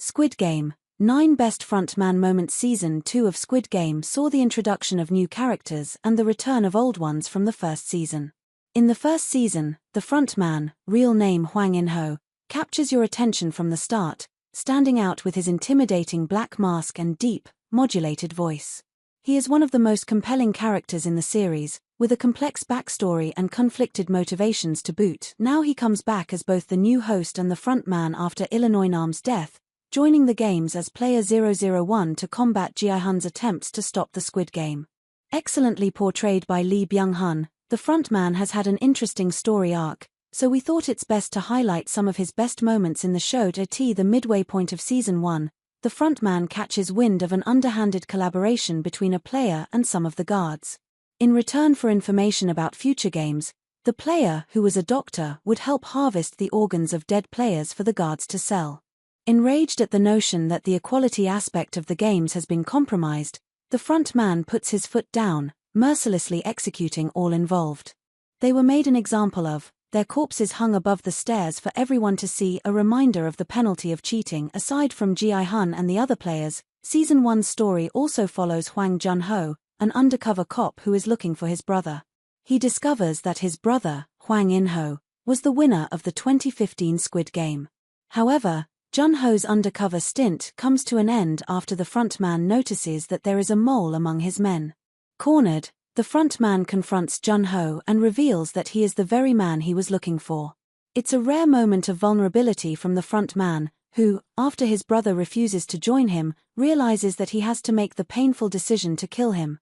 Squid Game, 9 Best Frontman Moments. Season 2 of Squid Game saw the introduction of new characters and the return of old ones from the first season. In the first season, the frontman, real name Hwang In-ho, captures your attention from the start, standing out with his intimidating black mask and deep, modulated voice. He is one of the most compelling characters in the series, with a complex backstory and conflicted motivations to boot. Now he comes back as both the new host and the frontman after Illinois Nam's death, joining the games as Player 001 to combat Gi-hun's attempts to stop the Squid Game. Excellently portrayed by Lee Byung-hun, the frontman has had an interesting story arc, so we thought it's best to highlight some of his best moments in the show. At the midway point of Season 1, the frontman catches wind of an underhanded collaboration between a player and some of the guards. In return for information about future games, the player, who was a doctor, would help harvest the organs of dead players for the guards to sell. Enraged at the notion that the equality aspect of the games has been compromised, the frontman puts his foot down, mercilessly executing all involved. They were made an example of, their corpses hung above the stairs for everyone to see, a reminder of the penalty of cheating. Aside from Gi-hun and the other players, Season 1's story also follows Hwang Jun-ho, an undercover cop who is looking for his brother. He discovers that his brother, Hwang In-ho, was the winner of the 2015 Squid Game. However, Jun-ho's undercover stint comes to an end after the frontman notices that there is a mole among his men. Cornered, the frontman confronts Jun-ho and reveals that he is the very man he was looking for. It's a rare moment of vulnerability from the frontman, who, after his brother refuses to join him, realizes that he has to make the painful decision to kill him.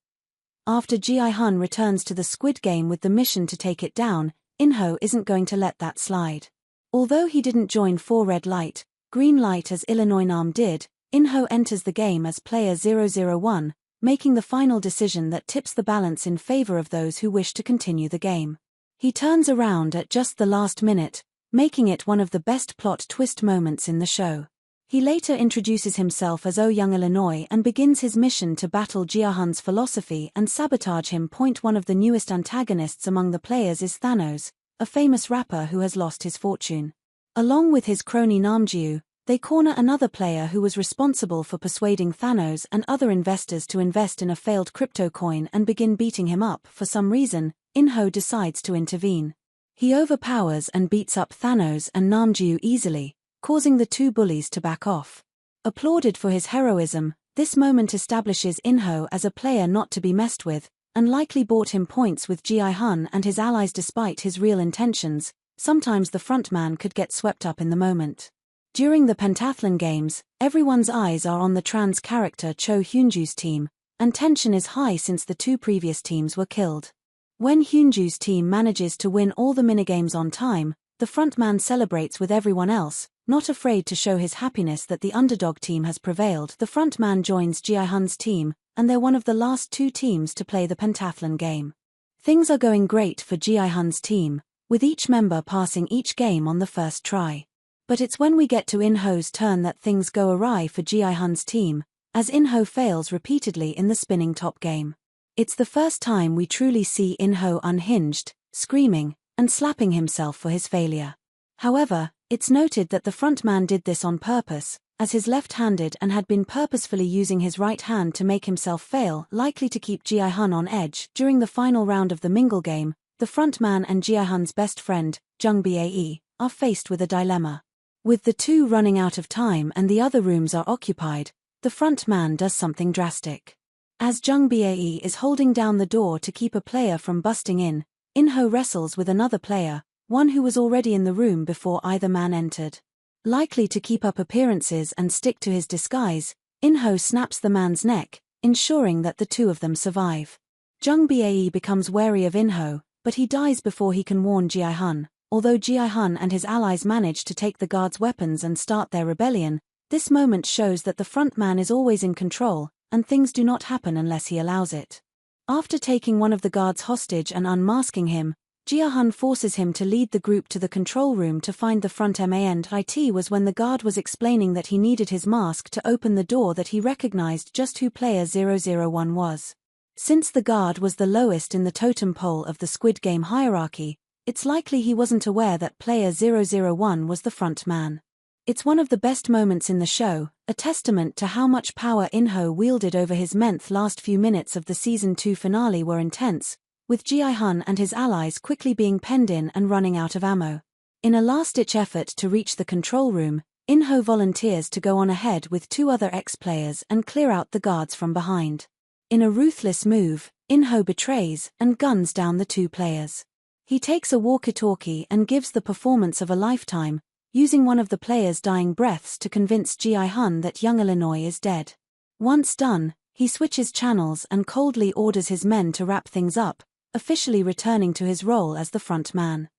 After Gi-hun returns to the Squid Game with the mission to take it down, In-ho isn't going to let that slide. Although he didn't join for red light, green light as Illinois Nam did, In-ho enters the game as Player 001, making the final decision that tips the balance in favor of those who wish to continue the game. He turns around at just the last minute, making it one of the best plot twist moments in the show. He later introduces himself as Oh Young Illinois and begins his mission to battle Gi-hun's philosophy and sabotage him. One of the newest antagonists among the players is Thanos, a famous rapper who has lost his fortune. Along with his crony Nam-gyu, they corner another player who was responsible for persuading Thanos and other investors to invest in a failed crypto coin and begin beating him up. For some reason, In-ho decides to intervene. He overpowers and beats up Thanos and Nam-gyu easily, causing the two bullies to back off. Applauded for his heroism, this moment establishes In-ho as a player not to be messed with, and likely bought him points with Gi-hun and his allies despite his real intentions. Sometimes the frontman could get swept up in the moment. During the pentathlon games, everyone's eyes are on the trans character Cho Hyunju's team, and tension is high since the two previous teams were killed. When Hyunju's team manages to win all the minigames on time, the frontman celebrates with everyone else, not afraid to show his happiness that the underdog team has prevailed. The frontman joins Gi-hun's team, and they're one of the last two teams to play the pentathlon game. Things are going great for Gi-hun's team, with each member passing each game on the first try. But it's when we get to In-ho's turn that things go awry for Gi-hun's team, as In-ho fails repeatedly in the spinning top game. It's the first time we truly see In-ho unhinged, screaming, and slapping himself for his failure. However, it's noted that the frontman did this on purpose, as he's left-handed and had been purposefully using his right hand to make himself fail, likely to keep Gi-hun on edge. During the final round of the Mingle game, the frontman and Gi-hun's best friend, Jung Bae, are faced with a dilemma. With the two running out of time and the other rooms are occupied, the frontman does something drastic. As Jung Bae is holding down the door to keep a player from busting in, In-ho wrestles with another player, one who was already in the room before either man entered. Likely to keep up appearances and stick to his disguise, In-ho snaps the man's neck, ensuring that the two of them survive. Jung Bae becomes wary of In-ho, but he dies before he can warn Gi-hun. Although Gi-hun and his allies manage to take the guards' weapons and start their rebellion, this moment shows that the frontman is always in control, and things do not happen unless he allows it. After taking one of the guards hostage and unmasking him, Gi-hun forces him to lead the group to the control room to find the frontman. It was when the guard was explaining that he needed his mask to open the door that he recognized just who Player 001 was. Since the guard was the lowest in the totem pole of the Squid Game hierarchy, it's likely he wasn't aware that Player 001 was the front man. It's one of the best moments in the show, a testament to how much power In-ho wielded over his men. Last few minutes of the Season 2 finale were intense, with Gi-hun and his allies quickly being penned in and running out of ammo. In a last-ditch effort to reach the control room, In-ho volunteers to go on ahead with two other ex-players and clear out the guards from behind. In a ruthless move, In-ho betrays and guns down the two players. He takes a walkie-talkie and gives the performance of a lifetime, using one of the players' dying breaths to convince Gi-hun that young Illinois is dead. Once done, he switches channels and coldly orders his men to wrap things up, officially returning to his role as the front man.